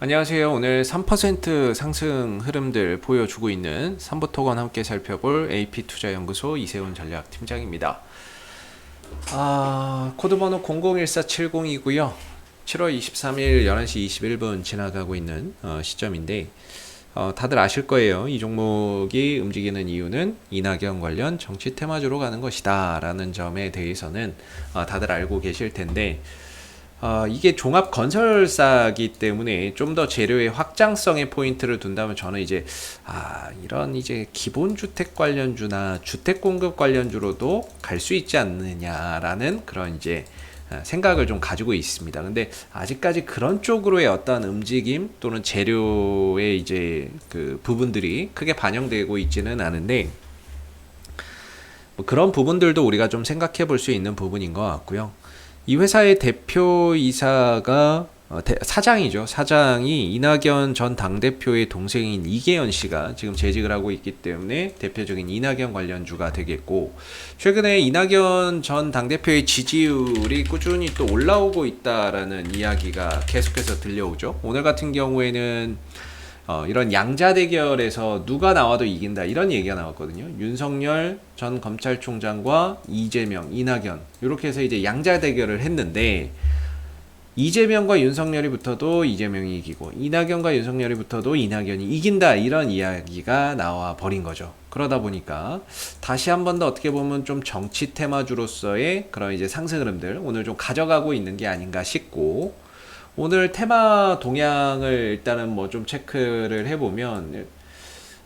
안녕하세요. 오늘 3% 상승 흐름들 보여주고 있는 삼부토건 함께 살펴볼 AP투자연구소 이세훈 전략팀장입니다. 코드번호 001470이고요. 7월 23일 11시 21분 지나가고 있는 시점인데 다들 아실 거예요. 이 종목이 움직이는 이유는 이낙연 관련 정치 테마주로 가는 것이다 라는 점에 대해서는 다들 알고 계실 텐데 이게 종합 건설사기 때문에 좀 더 재료의 확장성의 포인트를 둔다면 저는 이제 이런 이제 기본주택 관련주나 주택 공급 관련주로도 갈 수 있지 않느냐라는 그런 이제 생각을 좀 가지고 있습니다. 근데 아직까지 그런 쪽으로의 어떤 움직임 또는 재료의 이제 그 부분들이 크게 반영되고 있지는 않은데 뭐 그런 부분들도 우리가 좀 생각해 볼 수 있는 부분인 것 같고요. 이 회사의 대표이사가 사장이죠. 사장이 이낙연 전 당대표의 동생인 이계연 씨가 지금 재직을 하고 있기 때문에 대표적인 이낙연 관련주가 되겠고, 최근에 이낙연 전 당대표의 지지율이 꾸준히 또 올라오고 있다라는 이야기가 계속해서 들려오죠. 오늘 같은 경우에는 이런 양자 대결에서 누가 나와도 이긴다 이런 얘기가 나왔거든요. 윤석열 전 검찰총장과 이재명, 이낙연 이렇게 해서 이제 양자 대결을 했는데 이재명과 윤석열이 붙어도 이재명이 이기고 이낙연과 윤석열이 붙어도 이낙연이 이긴다 이런 이야기가 나와 버린 거죠. 그러다 보니까 다시 한 번 더 어떻게 보면 좀 정치 테마주로서의 그런 이제 상승 흐름들 오늘 좀 가져가고 있는 게 아닌가 싶고, 오늘 테마 동향을 일단은 뭐 좀 체크를 해보면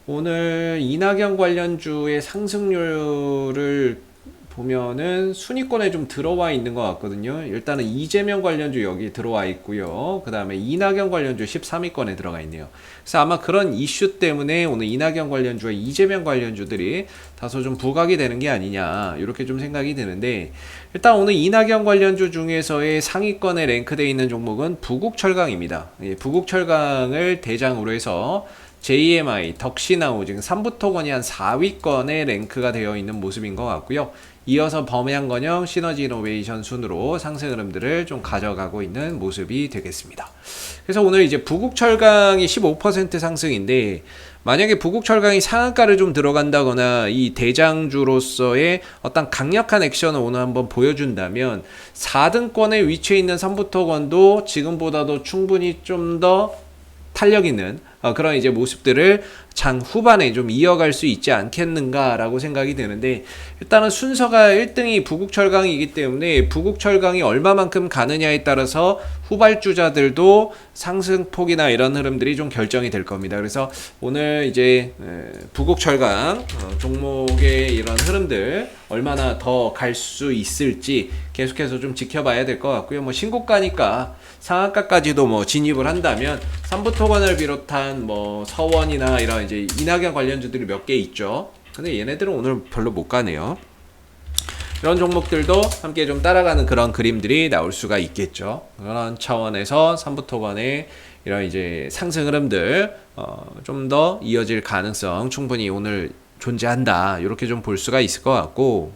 오늘 이낙연 관련주의 상승률을 보면은 순위권에 좀 들어와 있는 것 같거든요. 일단은 이재명 관련주 여기 들어와 있고요. 그 다음에 이낙연 관련주 13위권에 들어가 있네요. 그래서 아마 그런 이슈 때문에 오늘 이낙연 관련주와 이재명 관련주들이 다소 좀 부각이 되는 게 아니냐 이렇게 좀 생각이 드는데, 일단 오늘 이낙연 관련주 중에서의 상위권에 랭크되어 있는 종목은 부국철강입니다. 부국철강을 대장으로 해서 JMI, 덕시나우 지금 3부토건이 한 4위권에 랭크가 되어 있는 모습인 것 같고요. 이어서 범양건영, 시너지이노베이션 순으로 상승 흐름들을 좀 가져가고 있는 모습이 되겠습니다. 그래서 오늘 이제 부국철강이 15% 상승인데, 만약에 부국철강이 상한가를 좀 들어간다거나 이 대장주로서의 어떤 강력한 액션을 오늘 한번 보여준다면 4등권에 위치해 있는 삼부토건도 지금보다도 충분히 좀 더 탄력 있는 그런 이제 모습들을 장 후반에 좀 이어갈 수 있지 않겠는가라고 생각이 되는데, 일단은 순서가 1등이 부국철강이기 때문에 부국철강이 얼마만큼 가느냐에 따라서 후발주자들도 상승폭이나 이런 흐름들이 좀 결정이 될 겁니다. 그래서 오늘 이제 부국철강 종목의 이런 흐름들 얼마나 더 갈 수 있을지 계속해서 좀 지켜봐야 될 것 같고요. 뭐 신고가니까 상한가까지도 뭐 진입을 한다면 삼부토건을 비롯한 뭐 서원이나 이런 이제 이낙연 관련주들이 몇 개 있죠. 근데 얘네들은 오늘 별로 못 가네요. 이런 종목들도 함께 좀 따라가는 그런 그림들이 나올 수가 있겠죠. 그런 차원에서 삼부토건의 이런 이제 상승 흐름들 좀 더 이어질 가능성 충분히 오늘 존재한다. 이렇게 좀 볼 수가 있을 것 같고,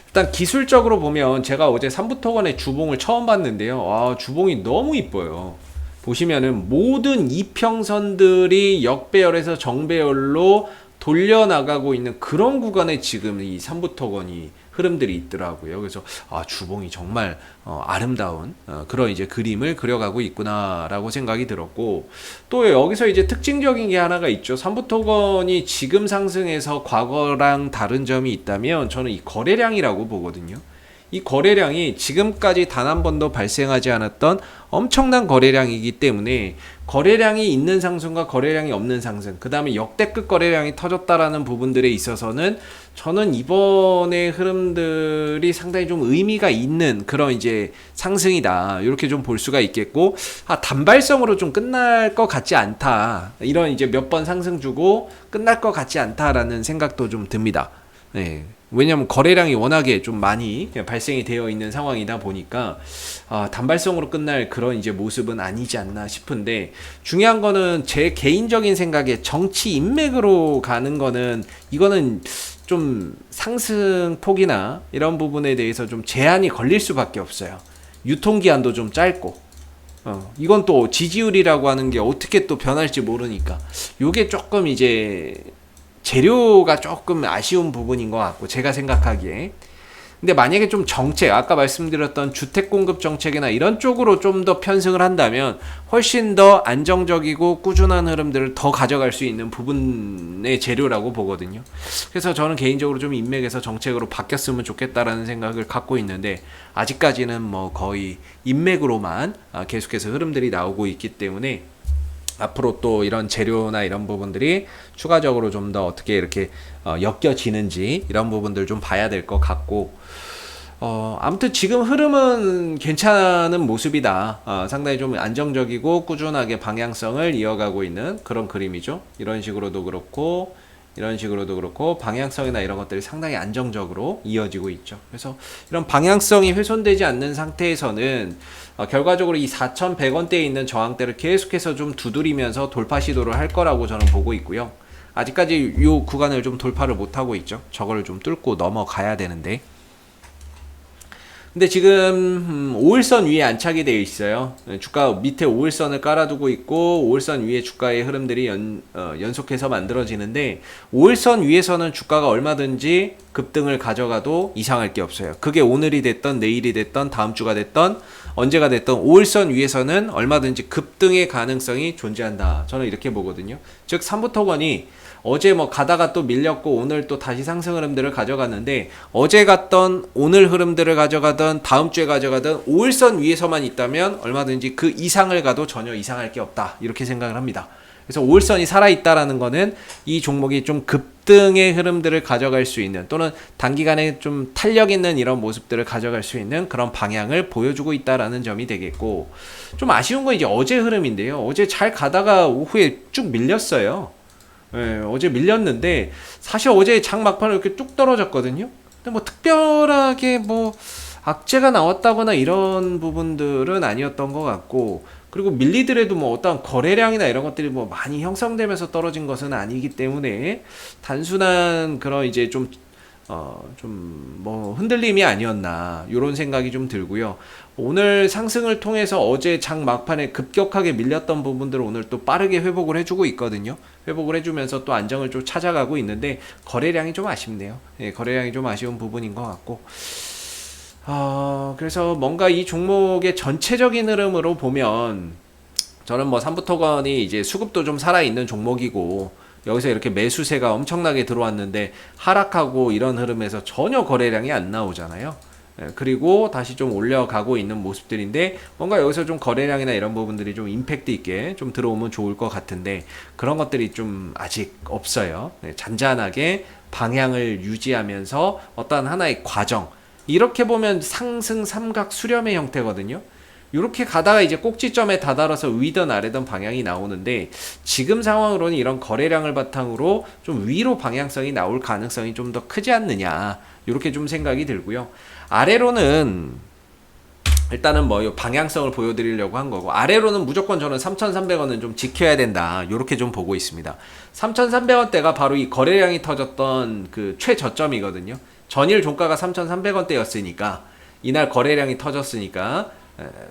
일단 기술적으로 보면 제가 어제 삼부토건의 주봉을 처음 봤는데요. 주봉이 너무 이뻐요. 보시면은 모든 이평선들이 역배열에서 정배열로 돌려나가고 있는 그런 구간에 지금 이 삼부토건이 흐름들이 있더라고요. 그래서 주봉이 정말 아름다운 그런 이제 그림을 그려가고 있구나라고 생각이 들었고, 또 여기서 이제 특징적인 게 하나가 있죠. 삼부토건이 지금 상승해서 과거랑 다른 점이 있다면 저는 이 거래량이라고 보거든요. 이 거래량이 지금까지 단 한 번도 발생하지 않았던 엄청난 거래량이기 때문에 거래량이 있는 상승과 거래량이 없는 상승, 그 다음에 역대급 거래량이 터졌다라는 부분들에 있어서는 저는 이번의 흐름들이 상당히 좀 의미가 있는 그런 이제 상승이다 이렇게 좀 볼 수가 있겠고, 단발성으로 좀 끝날 것 같지 않다, 이런 이제 몇 번 상승 주고 끝날 것 같지 않다라는 생각도 좀 듭니다. 네. 왜냐면 거래량이 워낙에 좀 많이 발생이 되어 있는 상황이다 보니까 단발성으로 끝날 그런 이제 모습은 아니지 않나 싶은데, 중요한 거는 제 개인적인 생각에 정치 인맥으로 가는 거는 이거는 좀 상승폭이나 이런 부분에 대해서 좀 제한이 걸릴 수밖에 없어요. 유통기한도 좀 짧고 이건 또 지지율이라고 하는 게 어떻게 또 변할지 모르니까 요게 조금 이제 재료가 조금 아쉬운 부분인 것 같고 제가 생각하기에. 근데 만약에 좀 정책, 아까 말씀드렸던 주택 공급 정책이나 이런 쪽으로 좀 더 편승을 한다면 훨씬 더 안정적이고 꾸준한 흐름들을 더 가져갈 수 있는 부분의 재료라고 보거든요. 그래서 저는 개인적으로 좀 인맥에서 정책으로 바뀌었으면 좋겠다라는 생각을 갖고 있는데 아직까지는 뭐 거의 인맥으로만 계속해서 흐름들이 나오고 있기 때문에 앞으로 또 이런 재료나 이런 부분들이 추가적으로 좀 더 어떻게 이렇게 엮여지는지 이런 부분들 좀 봐야 될 것 같고 아무튼 지금 흐름은 괜찮은 모습이다. 상당히 좀 안정적이고 꾸준하게 방향성을 이어가고 있는 그런 그림이죠. 이런 식으로도 그렇고 이런 식으로도 그렇고 방향성이나 이런 것들이 상당히 안정적으로 이어지고 있죠. 그래서 이런 방향성이 훼손되지 않는 상태에서는 결과적으로 이 4,100원대에 있는 저항대를 계속해서 좀 두드리면서 돌파 시도를 할 거라고 저는 보고 있고요. 아직까지 이 구간을 좀 돌파를 못하고 있죠. 저거를 좀 뚫고 넘어가야 되는데. 근데 지금 5일선 위에 안착이 되어 있어요. 주가 밑에 5일선을 깔아두고 있고 5일선 위에 주가의 흐름들이 연속해서 만들어지는데 5일선 위에서는 주가가 얼마든지 급등을 가져가도 이상할 게 없어요. 그게 오늘이 됐던 내일이 됐던 다음 주가 됐던 언제가 됐던 5일선 위에서는 얼마든지 급등의 가능성이 존재한다. 저는 이렇게 보거든요. 즉 삼부토건이 어제 뭐 가다가 또 밀렸고 오늘 또 다시 상승 흐름들을 가져갔는데 어제 갔던 오늘 흐름들을 가져가던 다음 주에 가져가던 5일선 위에서만 있다면 얼마든지 그 이상을 가도 전혀 이상할 게 없다. 이렇게 생각을 합니다. 그래서 5일선이 살아있다라는 거는 이 종목이 좀 급등의 흐름들을 가져갈 수 있는 또는 단기간에 좀 탄력 있는 이런 모습들을 가져갈 수 있는 그런 방향을 보여주고 있다라는 점이 되겠고 좀 아쉬운 건 이제 어제 흐름인데요. 어제 잘 가다가 오후에 쭉 밀렸어요. 예, 어제 밀렸는데 사실 어제 장 막판에 이렇게 뚝 떨어졌거든요. 근데 뭐 특별하게 뭐 악재가 나왔다거나 이런 부분들은 아니었던 것 같고 그리고 밀리더라도 뭐 어떤 거래량이나 이런 것들이 뭐 많이 형성되면서 떨어진 것은 아니기 때문에 단순한 그런 이제 좀 뭐 흔들림이 아니었나 이런 생각이 좀 들고요. 오늘 상승을 통해서 어제 장 막판에 급격하게 밀렸던 부분들을 오늘 또 빠르게 회복을 해주고 있거든요. 회복을 해주면서 또 안정을 좀 찾아가고 있는데 거래량이 좀 아쉽네요. 예, 거래량이 좀 아쉬운 부분인 것 같고 그래서 뭔가 이 종목의 전체적인 흐름으로 보면 저는 뭐 삼부토건이 이제 수급도 좀 살아있는 종목이고 여기서 이렇게 매수세가 엄청나게 들어왔는데 하락하고 이런 흐름에서 전혀 거래량이 안 나오잖아요. 그리고 다시 좀 올려가고 있는 모습들인데 뭔가 여기서 좀 거래량이나 이런 부분들이 좀 임팩트 있게 좀 들어오면 좋을 것 같은데 그런 것들이 좀 아직 없어요. 잔잔하게 방향을 유지하면서 어떤 하나의 과정 이렇게 보면 상승 삼각 수렴의 형태거든요. 이렇게 가다가 이제 꼭지점에 다다라서 위든 아래든 방향이 나오는데 지금 상황으로는 이런 거래량을 바탕으로 좀 위로 방향성이 나올 가능성이 좀 더 크지 않느냐 이렇게 좀 생각이 들고요. 아래로는 일단은 뭐 방향성을 보여드리려고 한 거고 아래로는 무조건 저는 3,300원은 좀 지켜야 된다 이렇게 좀 보고 있습니다. 3,300원대가 바로 이 거래량이 터졌던 그 최저점이거든요. 전일 종가가 3,300원대였으니까 이날 거래량이 터졌으니까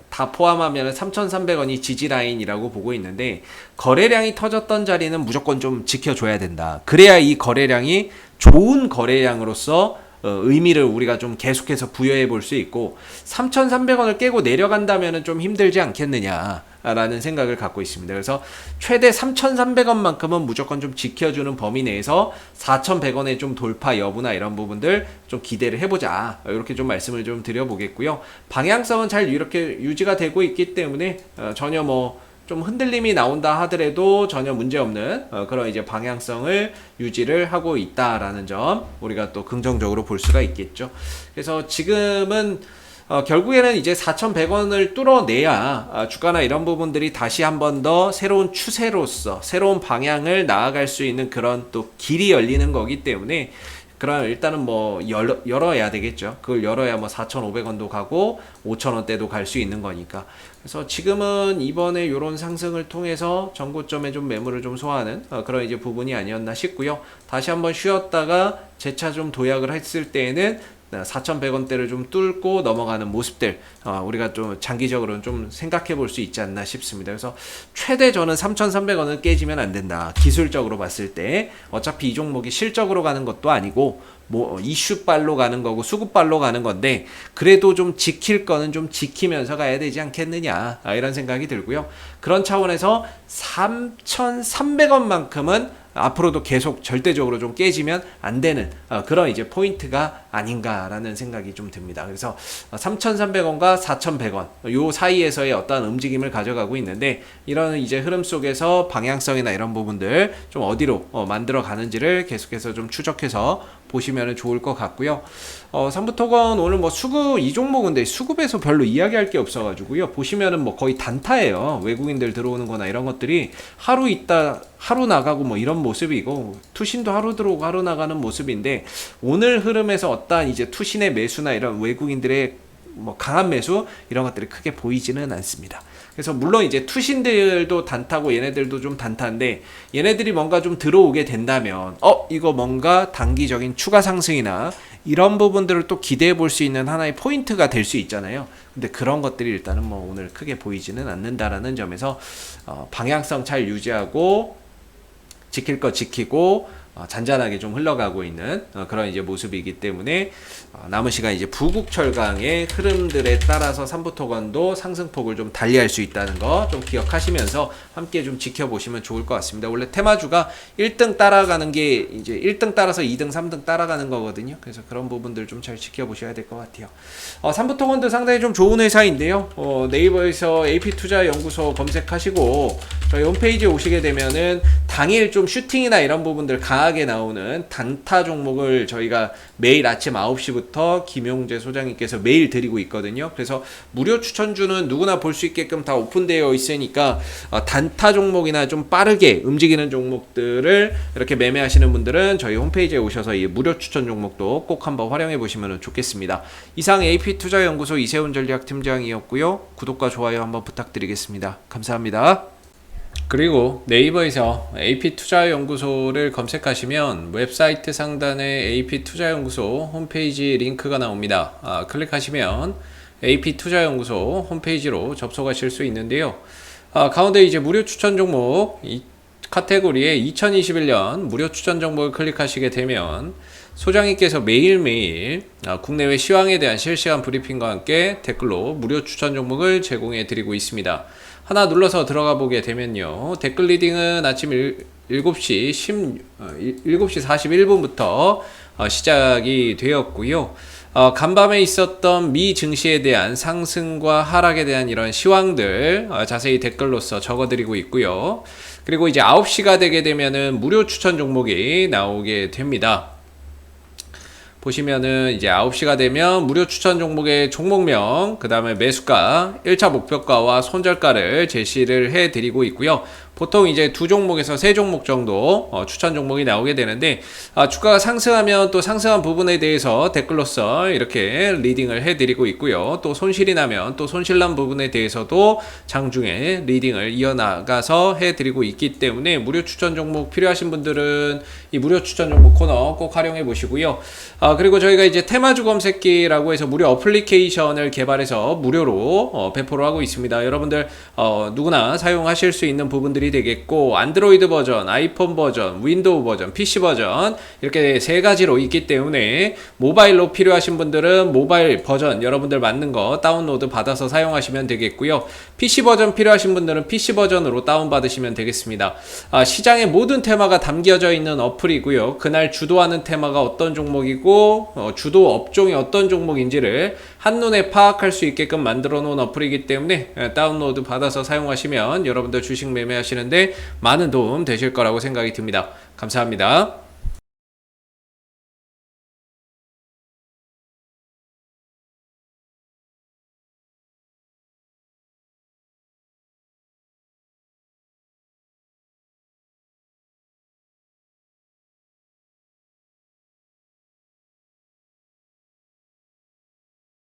다 포함하면 3,300원이 지지라인이라고 보고 있는데 거래량이 터졌던 자리는 무조건 좀 지켜줘야 된다. 그래야 이 거래량이 좋은 거래량으로서 의미를 우리가 좀 계속해서 부여해 볼 수 있고 3,300원을 깨고 내려간다면 좀 힘들지 않겠느냐 라는 생각을 갖고 있습니다. 그래서 최대 3,300원만큼은 무조건 좀 지켜주는 범위 내에서 4,100원의 좀 돌파 여부나 이런 부분들 좀 기대를 해보자 이렇게 좀 말씀을 좀 드려보겠고요. 방향성은 잘 이렇게 유지가 되고 있기 때문에 전혀 뭐 좀 흔들림이 나온다 하더라도 전혀 문제없는 그런 이제 방향성을 유지를 하고 있다라는 점 우리가 또 긍정적으로 볼 수가 있겠죠. 그래서 지금은 결국에는 이제 4,100원을 뚫어내야 주가나 이런 부분들이 다시 한 번 더 새로운 추세로서 새로운 방향을 나아갈 수 있는 그런 또 길이 열리는 거기 때문에 그럼 일단은 뭐 열어야 되겠죠. 그걸 열어야 뭐 4,500원도 가고 5,000원대도 갈 수 있는 거니까. 그래서 지금은 이번에 이런 상승을 통해서 전고점에 좀 매물을 좀 소화하는 그런 이제 부분이 아니었나 싶고요. 다시 한번 쉬었다가 재차 좀 도약을 했을 때에는 4,100원대를 좀 뚫고 넘어가는 모습들 우리가 좀 장기적으로는 좀 생각해 볼 수 있지 않나 싶습니다. 그래서 최대 저는 3,300원은 깨지면 안 된다. 기술적으로 봤을 때 어차피 이 종목이 실적으로 가는 것도 아니고 뭐 이슈빨로 가는 거고 수급빨로 가는 건데 그래도 좀 지킬 거는 좀 지키면서 가야 되지 않겠느냐 이런 생각이 들고요. 그런 차원에서 3,300원만큼은 앞으로도 계속 절대적으로 좀 깨지면 안 되는 그런 이제 포인트가 아닌가라는 생각이 좀 듭니다. 그래서 3,300원과 4,100원 요 사이에서의 어떤 움직임을 가져가고 있는데 이런 이제 흐름 속에서 방향성이나 이런 부분들 좀 어디로 만들어 가는지를 계속해서 좀 추적해서 보시면 좋을 것 같고요. 삼부토건 오늘 뭐 수급 이 종목인데 수급에서 별로 이야기할 게 없어가지고요. 보시면은 뭐 거의 단타예요. 외국인들 들어오는 거나 이런 것들이 하루 있다 하루 나가고 뭐 이런 모습이고 투신도 하루 들어오고 하루 나가는 모습인데 오늘 흐름에서 어떠한 이제 투신의 매수나 이런 외국인들의 뭐 강한 매수 이런 것들이 크게 보이지는 않습니다. 그래서 물론 이제 투신들도 단타고 얘네들도 좀 단타인데 얘네들이 뭔가 좀 들어오게 된다면 이거 뭔가 단기적인 추가 상승이나 이런 부분들을 또 기대해 볼 수 있는 하나의 포인트가 될 수 있잖아요. 근데 그런 것들이 일단은 뭐 오늘 크게 보이지는 않는다라는 점에서 방향성 잘 유지하고 지킬 거 지키고 잔잔하게 좀 흘러가고 있는 그런 이제 모습이기 때문에 남은 시간 이제 부국철강의 흐름들에 따라서 삼부토건도 상승폭을 좀 달리할 수 있다는 거 좀 기억하시면서 함께 좀 지켜보시면 좋을 것 같습니다. 원래 테마주가 1등 따라가는 게 이제 1등 따라서 2등, 3등 따라가는 거거든요. 그래서 그런 부분들 좀 잘 지켜보셔야 될 것 같아요. 삼부토건도 상당히 좀 좋은 회사인데요. 네이버에서 AP투자연구소 검색하시고 저희 홈페이지에 오시게 되면은 당일 좀 슈팅이나 이런 부분들 강하게 나오는 단타 종목을 저희가 매일 아침 9시부터 김용재 소장님께서 매일 드리고 있거든요. 그래서 무료 추천주는 누구나 볼 수 있게끔 다 오픈되어 있으니까 단타 종목이나 좀 빠르게 움직이는 종목들을 이렇게 매매하시는 분들은 저희 홈페이지에 오셔서 이 무료 추천 종목도 꼭 한번 활용해 보시면 좋겠습니다. 이상 AP투자연구소 이세훈 전략팀장이었고요. 구독과 좋아요 한번 부탁드리겠습니다. 감사합니다. 그리고 네이버에서 AP투자연구소를 검색하시면 웹사이트 상단에 AP투자연구소 홈페이지 링크가 나옵니다. 클릭하시면 AP투자연구소 홈페이지로 접속하실 수 있는데요. 가운데 이제 무료 추천 종목 이 카테고리에 2021년 무료 추천 종목을 클릭하시게 되면 소장님께서 매일매일 국내외 시황에 대한 실시간 브리핑과 함께 댓글로 무료 추천 종목을 제공해 드리고 있습니다. 하나 눌러서 들어가 보게 되면요. 댓글 리딩은 아침 7시 41분부터 시작이 되었고요. 간밤에 있었던 미 증시에 대한 상승과 하락에 대한 이런 시황들 자세히 댓글로서 적어드리고 있고요. 그리고 이제 9시가 되게 되면은 무료 추천 종목이 나오게 됩니다. 보시면은 이제 9시가 되면 무료 추천 종목의 종목명, 그 다음에 매수가, 1차 목표가와 손절가를 제시를 해 드리고 있고요. 보통 이제 2종목에서 3종목 정도 추천 종목이 나오게 되는데 주가가 상승하면 또 상승한 부분에 대해서 댓글로서 이렇게 리딩을 해드리고 있고요. 또 손실이 나면 또 손실난 부분에 대해서도 장중에 리딩을 이어나가서 해드리고 있기 때문에 무료 추천 종목 필요하신 분들은 이 무료 추천 종목 코너 꼭 활용해 보시고요. 그리고 저희가 이제 테마주 검색기라고 해서 무료 어플리케이션을 개발해서 무료로 배포를 하고 있습니다. 여러분들 누구나 사용하실 수 있는 부분들이 되겠고 안드로이드 버전, 아이폰 버전, 윈도우 버전, PC 버전 이렇게 3가지로 있기 때문에 모바일로 필요하신 분들은 모바일 버전 여러분들 맞는 거 다운로드 받아서 사용하시면 되겠고요. PC 버전 필요하신 분들은 PC 버전으로 다운받으시면 되겠습니다. 시장의 모든 테마가 담겨져 있는 어플이고요. 그날 주도하는 테마가 어떤 종목이고 주도 업종이 어떤 종목인지를 한눈에 파악할 수 있게끔 만들어 놓은 어플이기 때문에 다운로드 받아서 사용하시면 여러분들 주식 매매하시는데 많은 도움 되실 거라고 생각이 듭니다. 감사합니다.